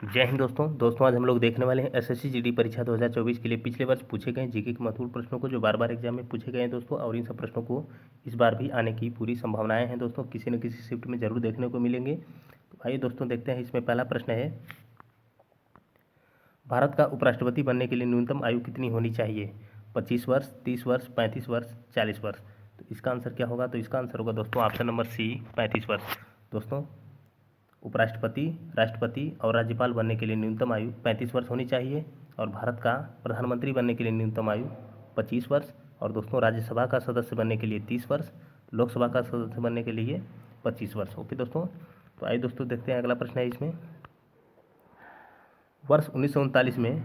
जय हिंद दोस्तों आज हम लोग देखने वाले हैं एसएससी जीडी परीक्षा 2024 के लिए पिछले वर्ष पूछे गए जीके के महत्वपूर्ण प्रश्नों को जो बार बार एग्जाम में पूछे गए हैं दोस्तों, और इन सब प्रश्नों को इस बार भी आने की पूरी संभावनाएं हैं दोस्तों। किसी न किसी शिफ्ट में जरूर देखने को मिलेंगे। तो आइए दोस्तों देखते हैं। इसमें पहला प्रश्न है, भारत का उपराष्ट्रपति बनने के लिए न्यूनतम आयु कितनी होनी चाहिए? 25 वर्ष, 30 वर्ष, 35 वर्ष, 40 वर्ष। तो इसका आंसर क्या होगा? तो इसका आंसर होगा दोस्तों ऑप्शन नंबर सी, 35 वर्ष। दोस्तों, उपराष्ट्रपति, राष्ट्रपति और राज्यपाल बनने के लिए न्यूनतम आयु 35 वर्ष होनी चाहिए, और भारत का प्रधानमंत्री बनने के लिए न्यूनतम आयु 25 वर्ष, और दोस्तों राज्यसभा का सदस्य बनने के लिए 30 वर्ष, लोकसभा का सदस्य बनने के लिए 25 वर्ष। ओके दोस्तों, तो आइए दोस्तों देखते हैं अगला प्रश्न है। इसमें वर्ष 1939 में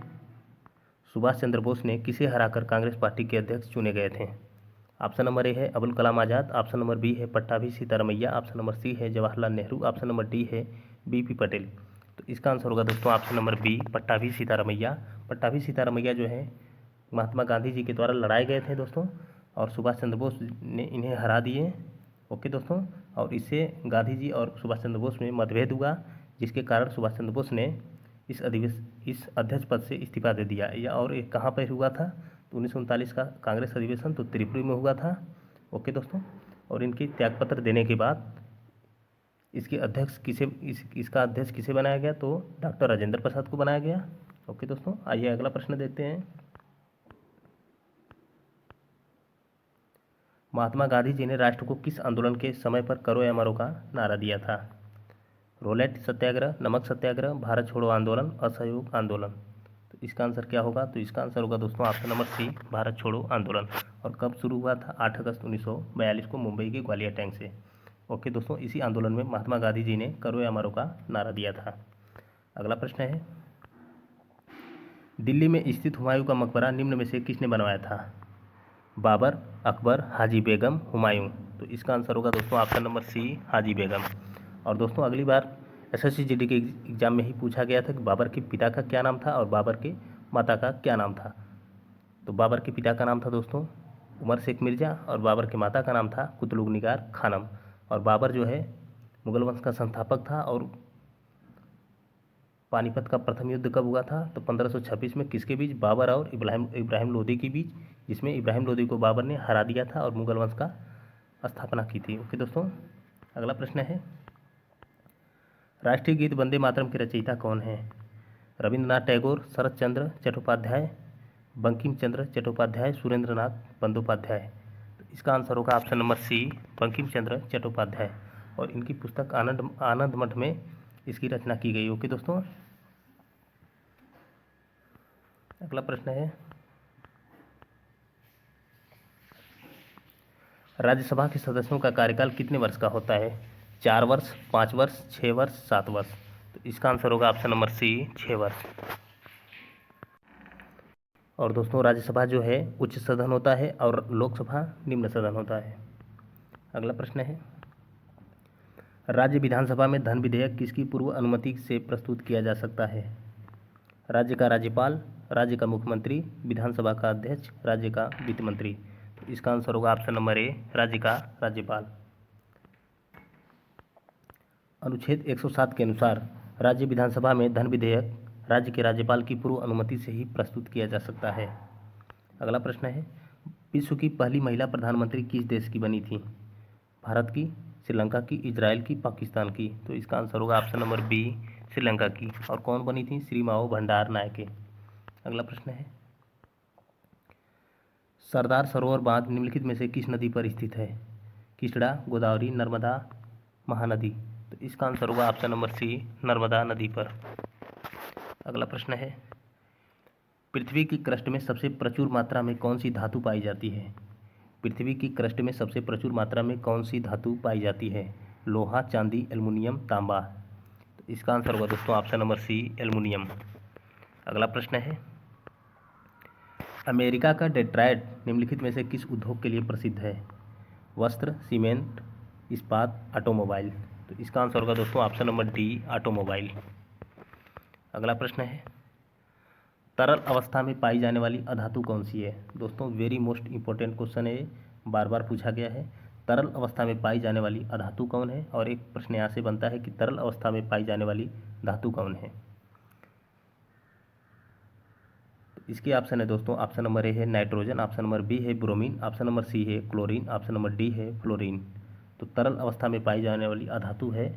सुभाष चंद्र बोस ने किसे हराकर कांग्रेस पार्टी के अध्यक्ष चुने गए थे? ऑप्शन नंबर ए है Abul Kalam Azad, option number B है Pattabhi Sitaramayya, option number C है Jawaharlal Nehru, option number D है बीपी पटेल। तो इसका आंसर होगा दोस्तों option number B, Pattabhi Sitaramayya. Pattabhi Sitaramayya जो है महात्मा गांधी जी के द्वारा लड़ाए गए थे दोस्तों, और सुभाष चंद्र बोस ने इन्हें हरा दिए। ओके दोस्तों, और इससे गांधी जी और सुभाष चंद्र बोस में मतभेद हुआ, जिसके कारण सुभाष चंद्र बोस ने इस अध्यक्ष पद से इस्तीफा दे दिया। या और ये कहाँ पर हुआ था? तो 1939 का कांग्रेस अधिवेशन तो त्रिपुरी में हुआ था। ओके दोस्तों, और इनके त्यागपत्र देने के बाद इसका अध्यक्ष किसे बनाया गया? तो डॉक्टर राजेंद्र प्रसाद को बनाया गया। ओके दोस्तों, आइए अगला प्रश्न देखते हैं। महात्मा गांधी जी ने राष्ट्र को किस आंदोलन के समय पर करो या मरो का नारा दिया था? रोलेट सत्याग्रह, नमक सत्याग्रह, भारत छोड़ो आंदोलन, असहयोग आंदोलन। तो इसका आंसर क्या होगा? तो इसका आंसर होगा दोस्तों ऑप्शन नंबर सी, भारत छोड़ो आंदोलन। और कब शुरू हुआ था? 8 अगस्त 1942 को मुंबई के ग्वालियर टैंक से। ओके दोस्तों, इसी आंदोलन में महात्मा गांधी जी ने करो या मरो का नारा दिया था। अगला प्रश्न है, दिल्ली में स्थित हुमायूं का मकबरा निम्न में से किसने बनवाया था? बाबर, अकबर, हाजी बेगम, हुमायूं। तो इसका आंसर होगा दोस्तों ऑप्शन नंबर सी, हाजी बेगम। और दोस्तों अगली बार एसएससी जीडी के एग्जाम में ही पूछा गया था कि बाबर के पिता का क्या नाम था और बाबर के माता का क्या नाम था। तो बाबर के पिता का नाम था दोस्तों उमर शेख मिर्ज़ा, और बाबर के माता का नाम था कुतुब निगार खानम। और बाबर जो है मुगल वंश का संस्थापक था। और पानीपत का प्रथम युद्ध कब हुआ था? तो 1526 में किसके बीच? बाबर और इब्राहिम लोदी के बीच, जिसमें इब्राहिम लोदी को बाबर ने हरा दिया था और मुगल वंश का स्थापना की थी। ओके दोस्तों, अगला प्रश्न है, राष्ट्रीय गीत वंदे मातरम के रचयिता कौन है? रविंद्रनाथ टैगोर, शरत चंद्र चट्टोपाध्याय, बंकिम चंद्र चट्टोपाध्याय, सुरेंद्र नाथ बंदोपाध्याय। तो इसका आंसर होगा ऑप्शन नंबर सी, बंकिम चंद्र चट्टोपाध्याय। और इनकी पुस्तक आनंद मठ में इसकी रचना की गई। ओके दोस्तों, अगला प्रश्न है, राज्यसभा के सदस्यों का कार्यकाल कितने वर्ष का होता है? 4 वर्ष, 5 वर्ष, 6 वर्ष, 7 वर्ष। तो इसका आंसर होगा ऑप्शन नंबर सी, 6 वर्ष। और दोस्तों राज्यसभा जो है उच्च सदन होता है और लोकसभा निम्न सदन होता है। अगला प्रश्न है, राज्य विधानसभा में धन विधेयक किसकी पूर्व अनुमति से प्रस्तुत किया जा सकता है? राज्य का राज्यपाल, राज्य का मुख्यमंत्री, विधानसभा का अध्यक्ष, राज्य का वित्त मंत्री। तो इसका आंसर होगा ऑप्शन नंबर ए, राज्य का राज्यपाल। अनुच्छेद 107 के अनुसार राज्य विधानसभा में धन विधेयक राज्य के राज्यपाल की पूर्व अनुमति से ही प्रस्तुत किया जा सकता है। अगला प्रश्न है, विश्व की पहली महिला प्रधानमंत्री किस देश की बनी थी? भारत की, श्रीलंका की, इजराइल की, पाकिस्तान की। तो इसका आंसर होगा ऑप्शन नंबर बी, श्रीलंका की। और कौन बनी थी? श्री माओ भंडार नायके। अगला प्रश्न है, सरदार सरोवर बांध निम्नलिखित में से किस नदी पर स्थित है? किचड़ा, गोदावरी, नर्मदा, महानदी। तो इसका आंसर होगा ऑप्शन नंबर सी, नर्मदा नदी पर। अगला प्रश्न है, पृथ्वी की क्रस्ट में सबसे प्रचुर मात्रा में कौन सी धातु पाई जाती है? पृथ्वी की क्रस्ट में सबसे प्रचुर मात्रा में कौन सी धातु पाई जाती है? लोहा, चांदी, एल्युमिनियम, तांबा। तो इसका आंसर होगा दोस्तों ऑप्शन नंबर सी, एल्युमिनियम। अगला प्रश्न है, अमेरिका का डेट्रॉयट निम्नलिखित में से किस उद्योग के लिए प्रसिद्ध है? वस्त्र, सीमेंट, इस्पात, ऑटोमोबाइल। तो इसका आंसर होगा दोस्तों ऑप्शन नंबर डी, ऑटोमोबाइल। अगला प्रश्न है, तरल अवस्था में पाई जाने वाली अधातु कौन सी है? दोस्तों वेरी मोस्ट इंपॉर्टेंट क्वेश्चन है, बार बार पूछा गया है। तरल अवस्था में पाई जाने वाली अधातु कौन है? और एक प्रश्न यहाँ से बनता है कि तरल अवस्था में पाई जाने वाली धातु कौन है? इसके ऑप्शन है दोस्तों, ऑप्शन नंबर ए है नाइट्रोजन, ऑप्शन नंबर बी है ब्रोमीन, ऑप्शन नंबर सी है क्लोरीन, ऑप्शन नंबर डी है फ्लोरीन। तो तरल अवस्था में पाई जाने वाली अधातु है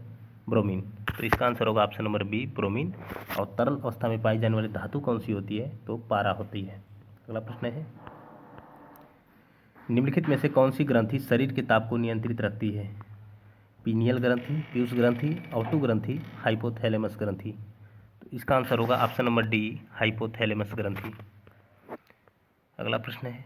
ब्रोमीन। तो इसका आंसर होगा ऑप्शन नंबर बी ब्रोमीन। और तरल अवस्था में पाई जाने वाली धातु कौन सी होती है? तो पारा होती है। अगला प्रश्न है, निम्नलिखित में से कौन सी ग्रंथि शरीर के ताप को नियंत्रित रखती है? पीनियल ग्रंथि, पीयूष ग्रंथि, ऑटू ग्रंथि, हाइपोथैलेमस ग्रंथि। तो इसका आंसर होगा ऑप्शन नंबर डी हाइपोथैलेमस ग्रंथि। अगला प्रश्न है,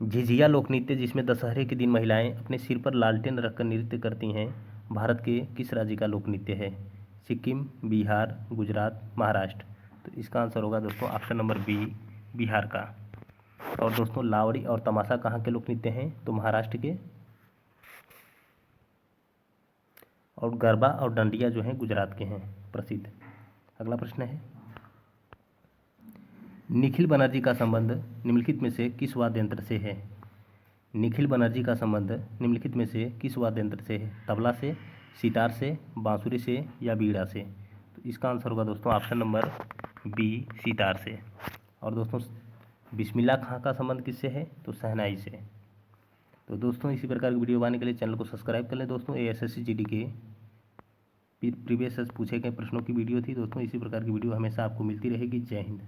झिझिया लोक नृत्य जिसमें दशहरे के दिन महिलाएं अपने सिर पर लालटेन रखकर नृत्य करती हैं, भारत के किस राज्य का लोक नृत्य है? सिक्किम, बिहार, गुजरात, महाराष्ट्र। तो इसका आंसर होगा दोस्तों ऑप्शन नंबर बी बिहार का। और दोस्तों लावड़ी और तमाशा कहाँ के लोक नृत्य हैं? तो महाराष्ट्र के। और गरबा और डंडिया जो हैं गुजरात के हैं प्रसिद्ध। अगला प्रश्न है, निखिल बनर्जी का संबंध निम्नलिखित में से किस वाद्य यंत्र से है? निखिल बनर्जी का संबंध निम्नलिखित में से किस वाद्य यंत्र से है? तबला से, सितार से, बांसुरी से या बीड़ा से? तो इसका आंसर होगा दोस्तों ऑप्शन नंबर बी सितार से। और दोस्तों बिस्मिल्लाह खां का संबंध किससे है? तो शहनाई से। तो दोस्तों इसी प्रकार की वीडियो पाने के लिए चैनल को सब्सक्राइब कर लें दोस्तों। ये एसएससी जीडी के प्रीवियस पूछे गए प्रश्नों की वीडियो थी दोस्तों। इसी प्रकार की वीडियो हमेशा आपको मिलती रहेगी। जय हिंद।